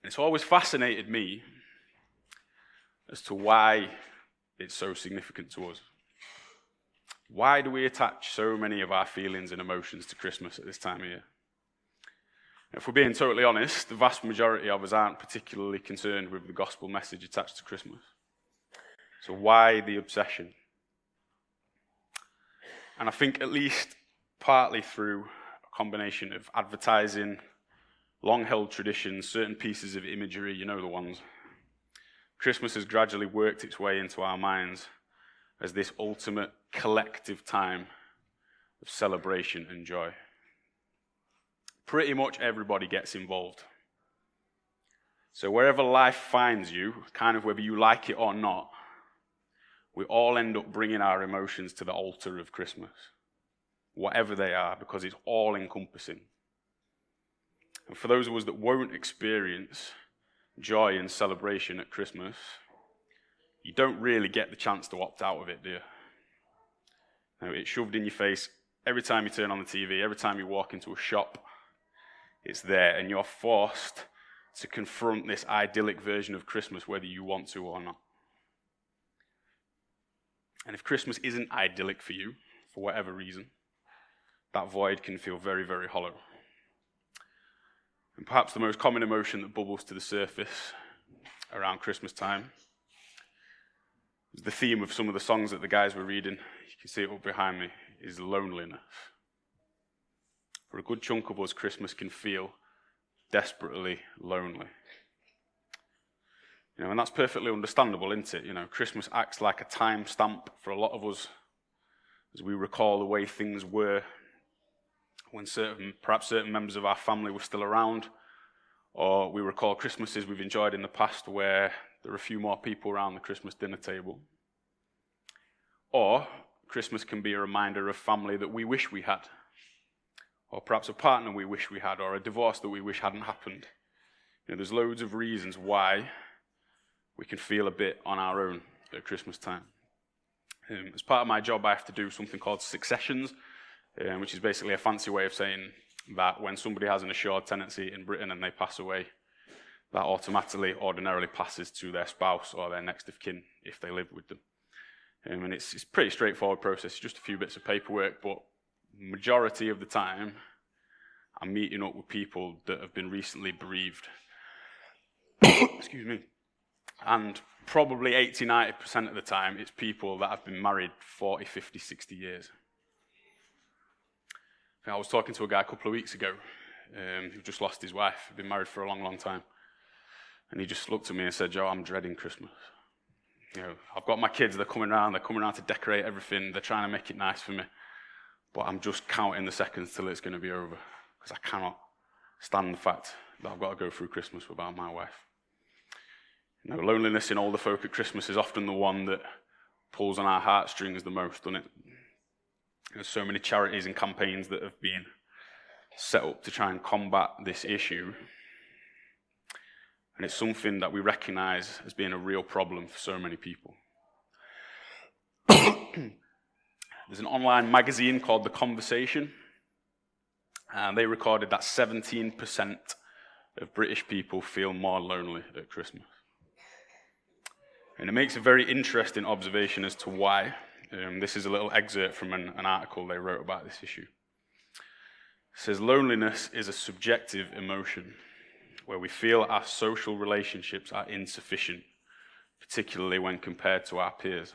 It's always fascinated me as to why it's so significant to us. Why do we attach so many of our feelings and emotions to Christmas at this time of year? If we're being totally honest, the vast majority of us aren't particularly concerned with the gospel message attached to Christmas. So why the obsession? And I think at least partly through a combination of advertising, long-held traditions, certain pieces of imagery, you know the ones. Christmas has gradually worked its way into our minds as this ultimate collective time of celebration and joy. Pretty much everybody gets involved. So wherever life finds you, kind of whether you like it or not, we all end up bringing our emotions to the altar of Christmas, whatever they are, because it's all-encompassing. And for those of us that won't experience joy and celebration at Christmas, you don't really get the chance to opt out of it, do you? No, it's shoved in your face every time you turn on the TV, every time you walk into a shop, it's there, and you're forced to confront this idyllic version of Christmas whether you want to or not. And if Christmas isn't idyllic for you, for whatever reason, that void can feel very, very hollow. And perhaps the most common emotion that bubbles to the surface around Christmas time is the theme of some of the songs that the guys were reading. You can see it up behind me, is loneliness. For a good chunk of us, Christmas can feel desperately lonely. And that's perfectly understandable, isn't it? Christmas acts like a time stamp for a lot of us as we recall the way things were when perhaps certain members of our family were still around, or we recall Christmases we've enjoyed in the past where there are a few more people around the Christmas dinner table. Or Christmas can be a reminder of family that we wish we had, or perhaps a partner we wish we had, or a divorce that we wish hadn't happened. There's loads of reasons why we can feel a bit on our own at Christmas time. As part of my job, I have to do something called successions, which is basically a fancy way of saying that when somebody has an assured tenancy in Britain and they pass away, that automatically, ordinarily passes to their spouse or their next of kin if they live with them. And it's a pretty straightforward process, just a few bits of paperwork, but majority of the time, I'm meeting up with people that have been recently bereaved. Excuse me. And probably 80-90% of the time, it's people that have been married 40, 50, 60 years. I was talking to a guy a couple of weeks ago who just lost his wife. He'd been married for a long, long time. And he just looked at me and said, "Joe, I'm dreading Christmas. I've got my kids, they're coming around to decorate everything, they're trying to make it nice for me. But I'm just counting the seconds till it's going to be over, because I cannot stand the fact that I've got to go through Christmas without my wife." Loneliness in older folk at Christmas is often the one that pulls on our heartstrings the most, doesn't it? There's so many charities and campaigns that have been set up to try and combat this issue. And it's something that we recognize as being a real problem for so many people. There's an online magazine called The Conversation, and they recorded that 17% of British people feel more lonely at Christmas. And it makes a very interesting observation as to why. This is a little excerpt from an article they wrote about this issue. It says, "Loneliness is a subjective emotion where we feel our social relationships are insufficient, particularly when compared to our peers.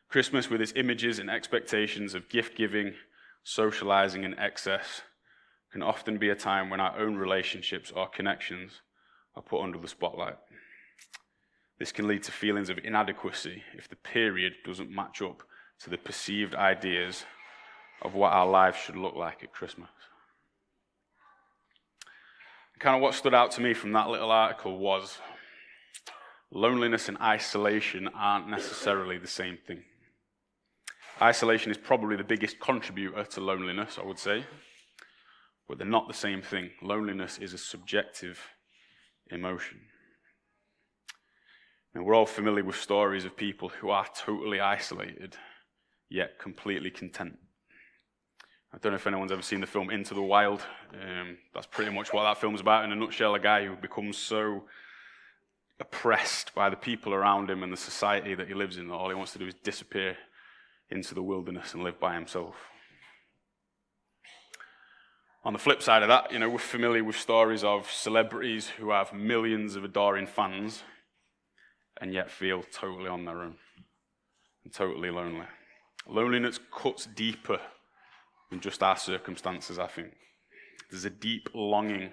Christmas, with its images and expectations of gift-giving, socializing in excess, can often be a time when our own relationships or connections are put under the spotlight. This can lead to feelings of inadequacy if the period doesn't match up to the perceived ideas of what our lives should look like at Christmas." Kind of what stood out to me from that little article was loneliness and isolation aren't necessarily the same thing. Isolation is probably the biggest contributor to loneliness, I would say, but they're not the same thing. Loneliness is a subjective emotion. And we're all familiar with stories of people who are totally isolated, yet completely content. I don't know if anyone's ever seen the film Into the Wild. That's pretty much what that film's about in a nutshell. A guy who becomes so oppressed by the people around him and the society that he lives in that all he wants to do is disappear into the wilderness and live by himself. On the flip side of that, we're familiar with stories of celebrities who have millions of adoring fans and yet feel totally on their own and totally lonely. Loneliness cuts deeper than just our circumstances, I think. There's a deep longing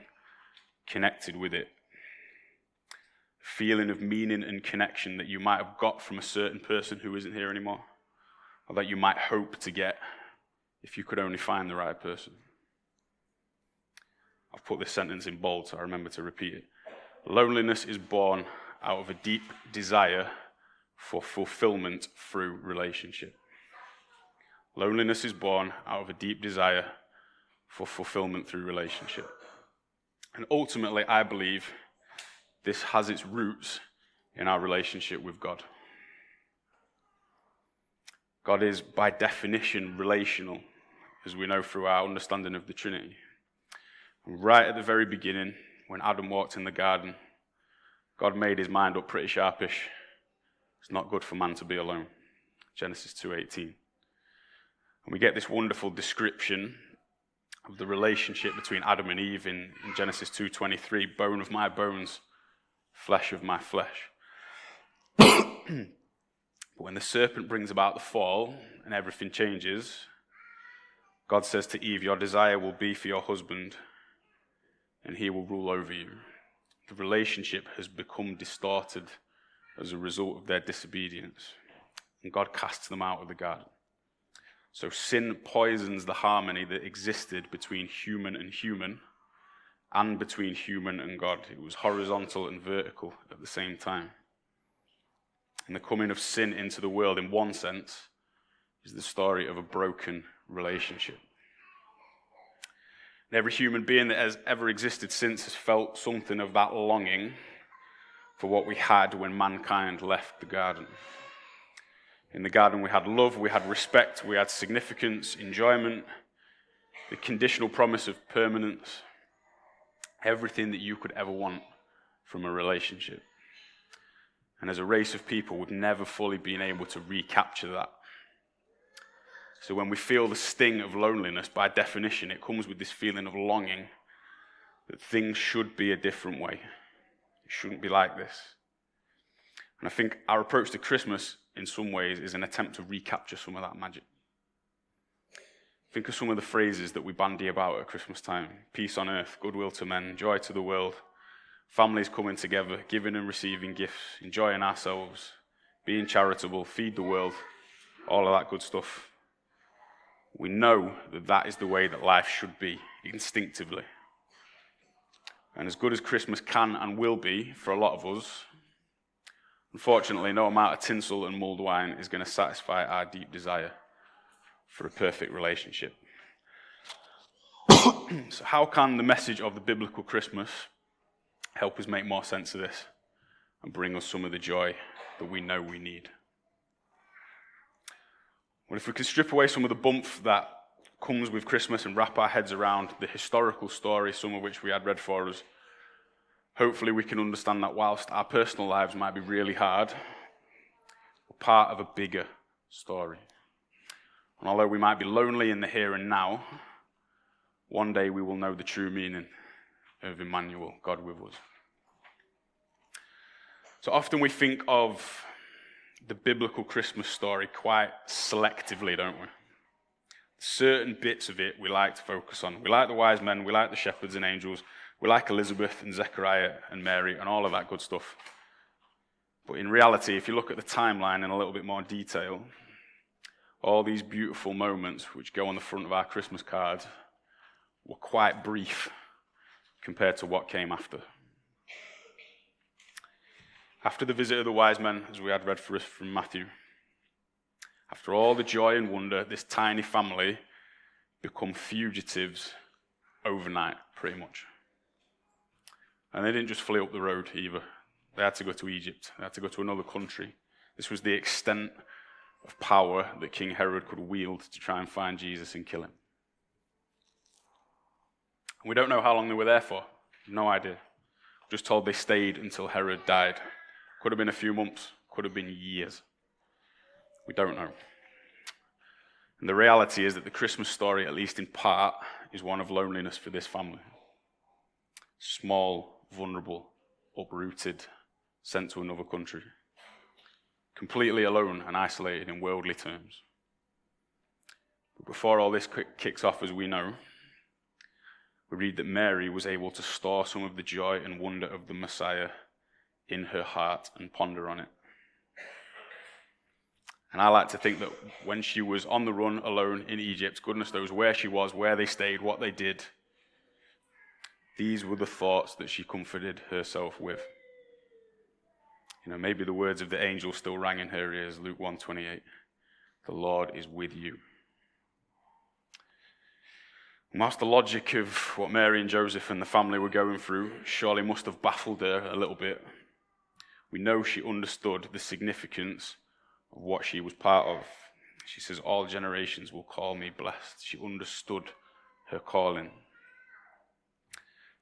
connected with it. A feeling of meaning and connection that you might have got from a certain person who isn't here anymore, or that you might hope to get if you could only find the right person. I've put this sentence in bold so I remember to repeat it. Loneliness is born out of a deep desire for fulfillment through relationship. Loneliness is born out of a deep desire for fulfillment through relationship. And ultimately, I believe this has its roots in our relationship with God. God is, by definition, relational, as we know through our understanding of the Trinity. Right at the very beginning, when Adam walked in the garden, God made his mind up pretty sharpish. It's not good for man to be alone. Genesis 2:18. And we get this wonderful description of the relationship between Adam and Eve in Genesis 2:23, bone of my bones, flesh of my flesh. But when the serpent brings about the fall and everything changes, God says to Eve, your desire will be for your husband, and he will rule over you. The relationship has become distorted as a result of their disobedience, and God casts them out of the garden. So sin poisons the harmony that existed between human and between human and God. It was horizontal and vertical at the same time. And the coming of sin into the world, in one sense, is the story of a broken relationship. And every human being that has ever existed since has felt something of that longing for what we had when mankind left the garden. In the garden we had love, we had respect, we had significance, enjoyment, the conditional promise of permanence, everything that you could ever want from a relationship. And as a race of people, we've never fully been able to recapture that. So when we feel the sting of loneliness, by definition, it comes with this feeling of longing that things should be a different way. It shouldn't be like this. And I think our approach to Christmas, in some ways, is an attempt to recapture some of that magic. Think of some of the phrases that we bandy about at Christmas time. Peace on earth, goodwill to men, joy to the world, families coming together, giving and receiving gifts, enjoying ourselves, being charitable, feed the world, all of that good stuff. We know that that is the way that life should be, instinctively. And as good as Christmas can and will be for a lot of us, unfortunately, no amount of tinsel and mulled wine is going to satisfy our deep desire for a perfect relationship. So how can the message of the biblical Christmas help us make more sense of this and bring us some of the joy that we know we need? Well, if we can strip away some of the bump that comes with Christmas and wrap our heads around the historical story, some of which we had read for us, hopefully we can understand that whilst our personal lives might be really hard, we're part of a bigger story. And although we might be lonely in the here and now, one day we will know the true meaning of Emmanuel, God with us. So often we think of the biblical Christmas story quite selectively, don't we? Certain bits of it we like to focus on. We like the wise men, we like the shepherds and angels, we like Elizabeth and Zechariah and Mary and all of that good stuff. But in reality, if you look at the timeline in a little bit more detail, all these beautiful moments which go on the front of our Christmas cards were quite brief compared to what came after. After the visit of the wise men, as we had read for us from Matthew, after all the joy and wonder, this tiny family become fugitives overnight, pretty much. And they didn't just flee up the road either. They had to go to Egypt. They had to go to another country. This was the extent of power that King Herod could wield to try and find Jesus and kill him. We don't know how long they were there for. No idea. Just told they stayed until Herod died. Could have been a few months. Could have been years. We don't know. And the reality is that the Christmas story, at least in part, is one of loneliness for this family. Small, vulnerable, uprooted, sent to another country. Completely alone and isolated in worldly terms. But before all this kicks off, as we know, we read that Mary was able to store some of the joy and wonder of the Messiah in her heart and ponder on it. And I like to think that when she was on the run alone in Egypt, goodness knows where she was, where they stayed, what they did, these were the thoughts that she comforted herself with. Maybe the words of the angel still rang in her ears, Luke 1:28. The Lord is with you. Whilst the logic of what Mary and Joseph and the family were going through surely must have baffled her a little bit, we know she understood the significance of what she was part of. She says, all generations will call me blessed. She understood her calling.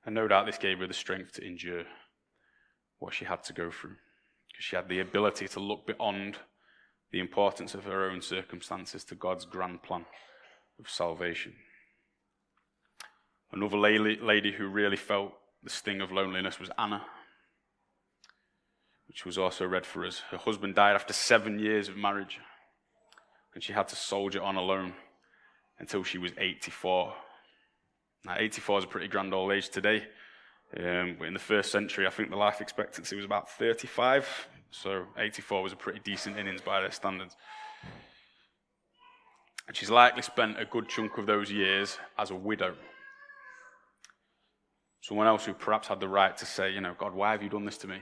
And no doubt this gave her the strength to endure what she had to go through, because she had the ability to look beyond the importance of her own circumstances to God's grand plan of salvation. Another lady who really felt the sting of loneliness was Anna, which was also read for us. Her husband died after 7 years of marriage, and she had to soldier on alone until she was 84. Now, 84 is a pretty grand old age today, but in the first century, I think the life expectancy was about 35, so 84 was a pretty decent innings by their standards. And she's likely spent a good chunk of those years as a widow. Someone else who perhaps had the right to say, God, why have you done this to me?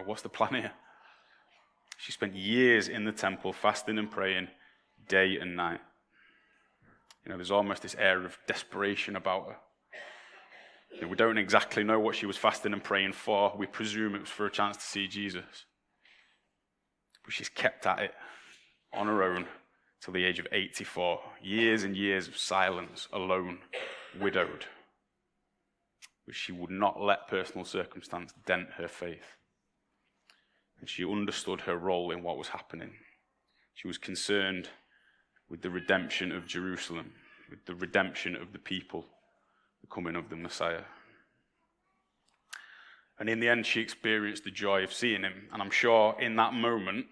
What's the plan here? She spent years in the temple fasting and praying day and night. There's almost this air of desperation about her. We don't exactly know what she was fasting and praying for. We presume it was for a chance to see Jesus. But she's kept at it on her own till the age of 84. Years and years of silence, alone, widowed. But she would not let personal circumstance dent her faith. And she understood her role in what was happening. She was concerned with the redemption of Jerusalem, with the redemption of the people, the coming of the Messiah. And in the end, she experienced the joy of seeing him. And I'm sure in that moment,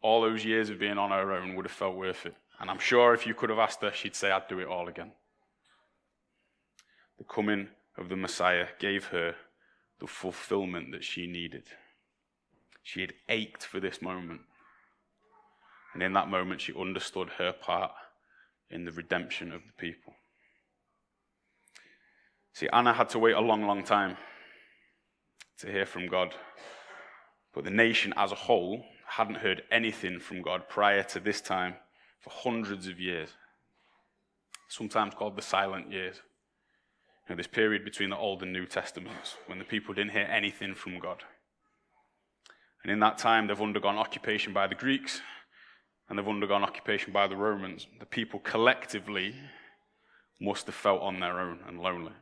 all those years of being on her own would have felt worth it. And I'm sure if you could have asked her, she'd say, I'd do it all again. The coming of the Messiah gave her the fulfillment that she needed. She had ached for this moment. And in that moment, she understood her part in the redemption of the people. See, Anna had to wait a long, long time to hear from God. But the nation as a whole hadn't heard anything from God prior to this time for hundreds of years. Sometimes called the silent years. This period between the Old and New Testaments, when the people didn't hear anything from God. And in that time, they've undergone occupation by the Greeks, and they've undergone occupation by the Romans. The people collectively must have felt on their own and lonely.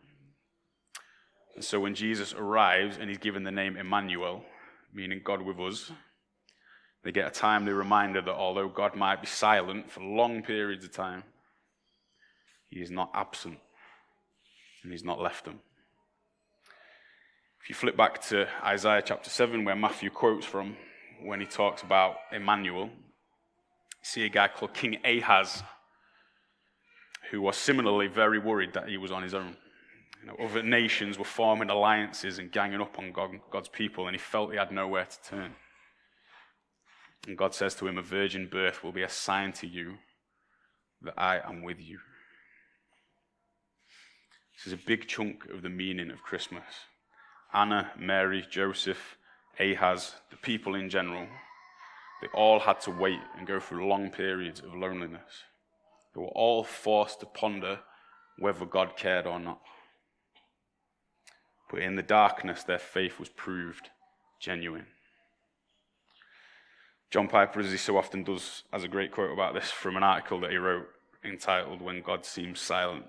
And so when Jesus arrives and he's given the name Emmanuel, meaning God with us, they get a timely reminder that although God might be silent for long periods of time, he is not absent. And he's not left them. If you flip back to Isaiah chapter 7, where Matthew quotes from, when he talks about Emmanuel, you see a guy called King Ahaz, who was similarly very worried that he was on his own. Other nations were forming alliances and ganging up on God's people, and he felt he had nowhere to turn. And God says to him, a virgin birth will be a sign to you that I am with you. This is a big chunk of the meaning of Christmas. Anna, Mary, Joseph, Ahaz, the people in general, they all had to wait and go through long periods of loneliness. They were all forced to ponder whether God cared or not. But in the darkness, their faith was proved genuine. John Piper, as he so often does, has a great quote about this from an article that he wrote entitled, When God Seems Silent.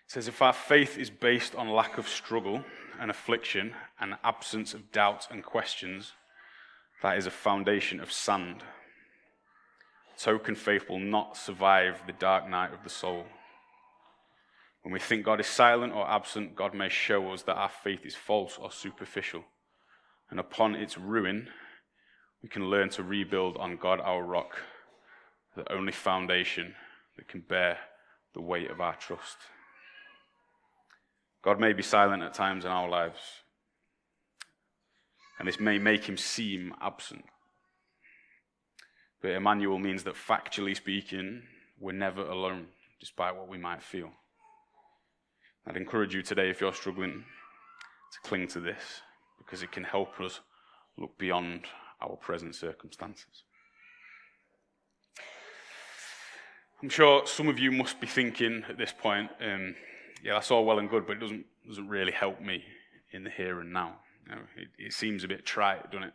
It says, if our faith is based on lack of struggle and affliction and absence of doubt and questions, that is a foundation of sand. Token faith will not survive the dark night of the soul. When we think God is silent or absent, God may show us that our faith is false or superficial. And upon its ruin, we can learn to rebuild on God, our rock, the only foundation that can bear the weight of our trust. God may be silent at times in our lives, and this may make him seem absent. But Emmanuel means that factually speaking, we're never alone, despite what we might feel. I'd encourage you today, if you're struggling, to cling to this, because it can help us look beyond our present circumstances. I'm sure some of you must be thinking at this point, yeah, that's all well and good, but it doesn't really help me in the here and now. You know, it seems a bit trite, doesn't it?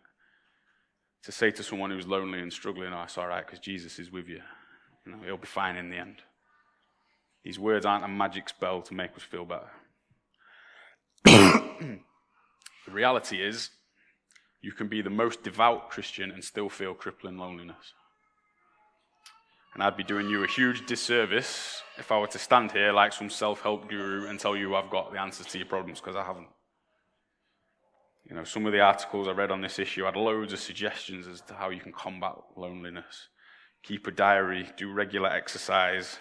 To say to someone who's lonely and struggling, oh, it's all right because Jesus is with you. You know, he'll be fine in the end. These words aren't a magic spell to make us feel better. The reality is, you can be the most devout Christian and still feel crippling loneliness. And I'd be doing you a huge disservice if I were to stand here like some self-help guru and tell you I've got the answers to your problems, because I haven't. You know, some of the articles I read on this issue had loads of suggestions as to how you can combat loneliness. Keep a diary, do regular exercise,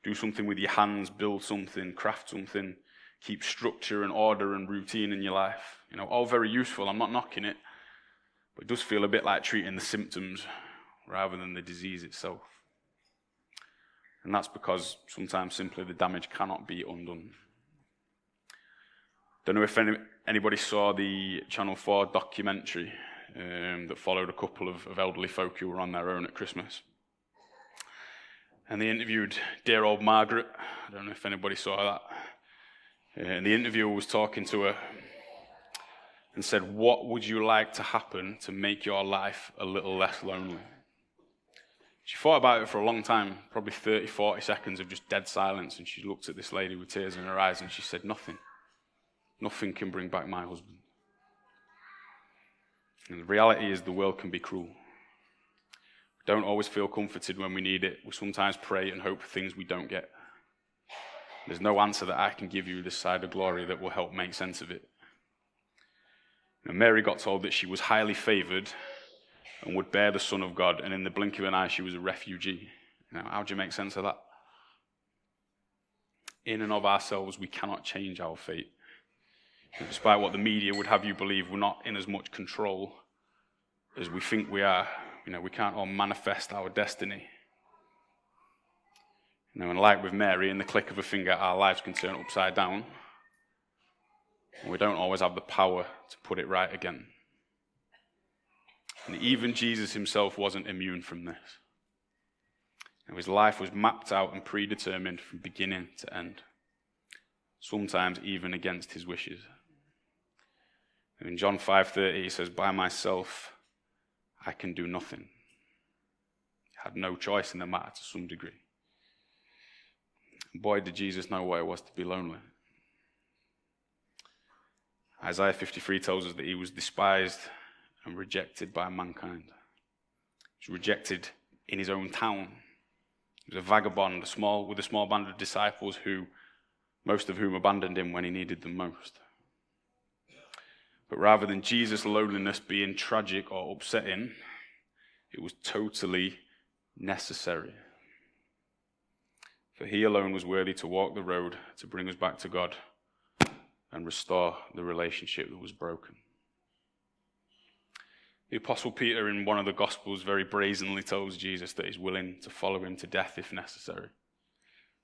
do something with your hands, build something, craft something, keep structure and order and routine in your life. You know, all very useful, I'm not knocking it, but it does feel a bit like treating the symptoms rather than the disease itself. And that's because sometimes simply the damage cannot be undone. Don't know if anybody saw the Channel 4 documentary that followed a couple of elderly folk who were on their own at Christmas. And they interviewed dear old Margaret. I don't know if anybody saw that. And the interviewer was talking to her and said, what would you like to happen to make your life a little less lonely? She thought about it for a long time, probably 30, 40 seconds of just dead silence, and she looked at this lady with tears in her eyes and she said, nothing. Nothing can bring back my husband. And the reality is the world can be cruel. We don't always feel comforted when we need it. We sometimes pray and hope for things we don't get. There's no answer that I can give you this side of glory that will help make sense of it. You know, Mary got told that she was highly favored and would bear the Son of God, and in the blink of an eye she was a refugee. Now, how do you make sense of that? In and of ourselves, we cannot change our fate. And despite what the media would have you believe, we're not in as much control as we think we are. You know, we can't all manifest our destiny. You know, and like with Mary, in the click of a finger, our lives can turn upside down. And we don't always have the power to put it right again. And even Jesus himself wasn't immune from this. And his life was mapped out and predetermined from beginning to end, sometimes even against his wishes. And in John 5:30, he says, by myself, I can do nothing. He had no choice in the matter to some degree. And boy, did Jesus know what it was to be lonely. Isaiah 53 tells us that he was despised and rejected by mankind. He was rejected in his own town. He was a vagabond, with a small band of disciples most of whom abandoned him when he needed them most. But rather than Jesus' loneliness being tragic or upsetting, it was totally necessary. For he alone was worthy to walk the road to bring us back to God and restore the relationship that was broken. The Apostle Peter in one of the Gospels very brazenly tells Jesus that he's willing to follow him to death if necessary.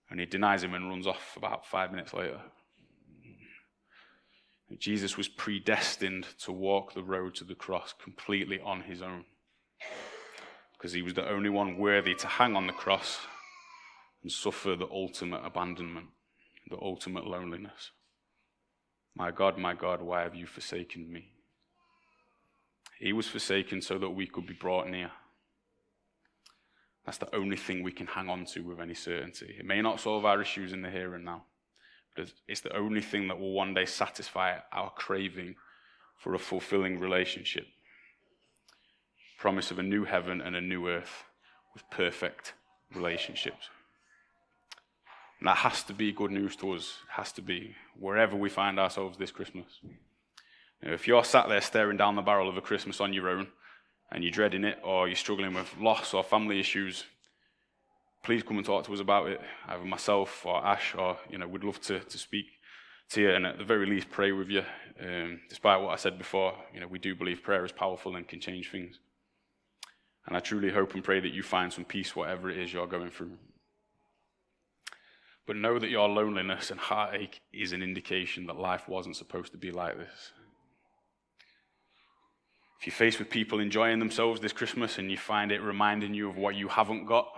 And he denies him and runs off about 5 minutes later. Jesus was predestined to walk the road to the cross completely on his own, because he was the only one worthy to hang on the cross and suffer the ultimate abandonment, the ultimate loneliness. My God, why have you forsaken me? He was forsaken so that we could be brought near. That's the only thing we can hang on to with any certainty. It may not solve our issues in the here and now, But it's the only thing that will one day satisfy our craving for a fulfilling relationship. Promise of a new heaven and a new earth with perfect relationships. And that has to be good news to us. It has to be, wherever we find ourselves this Christmas. You know, if you're sat there staring down the barrel of a Christmas on your own, and you're dreading it, or you're struggling with loss or family issues, please come and talk to us about it. Either myself or Ash, or we'd love to speak to you, and at the very least pray with you. Despite what I said before, we do believe prayer is powerful and can change things. And I truly hope and pray that you find some peace, whatever it is you're going through. But know that your loneliness and heartache is an indication that life wasn't supposed to be like this. If you're faced with people enjoying themselves this Christmas and you find it reminding you of what you haven't got,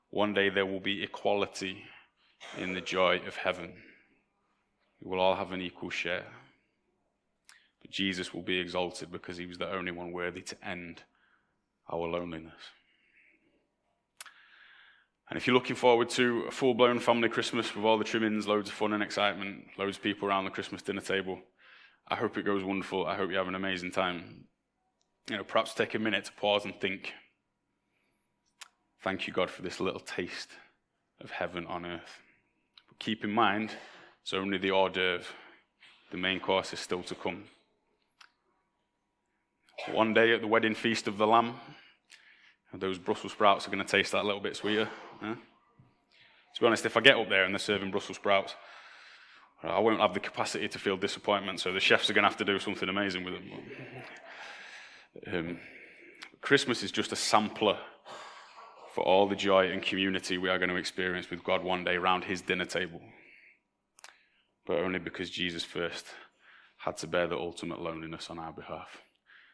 one day there will be equality in the joy of heaven. We will all have an equal share. But Jesus will be exalted because he was the only one worthy to end our loneliness. And if you're looking forward to a full-blown family Christmas with all the trimmings, loads of fun and excitement, loads of people around the Christmas dinner table, I hope it goes wonderful. I hope you have an amazing time. Perhaps take a minute to pause and think. Thank you, God, for this little taste of heaven on earth. But keep in mind, it's only the hors d'oeuvre. The main course is still to come. One day at the wedding feast of the Lamb, those Brussels sprouts are going to taste that little bit sweeter. To be honest, if I get up there and they're serving Brussels sprouts, I won't have the capacity to feel disappointment, so the chefs are going to have to do something amazing with them. Christmas is just a sampler for all the joy and community we are going to experience with God one day around his dinner table. But only because Jesus first had to bear the ultimate loneliness on our behalf.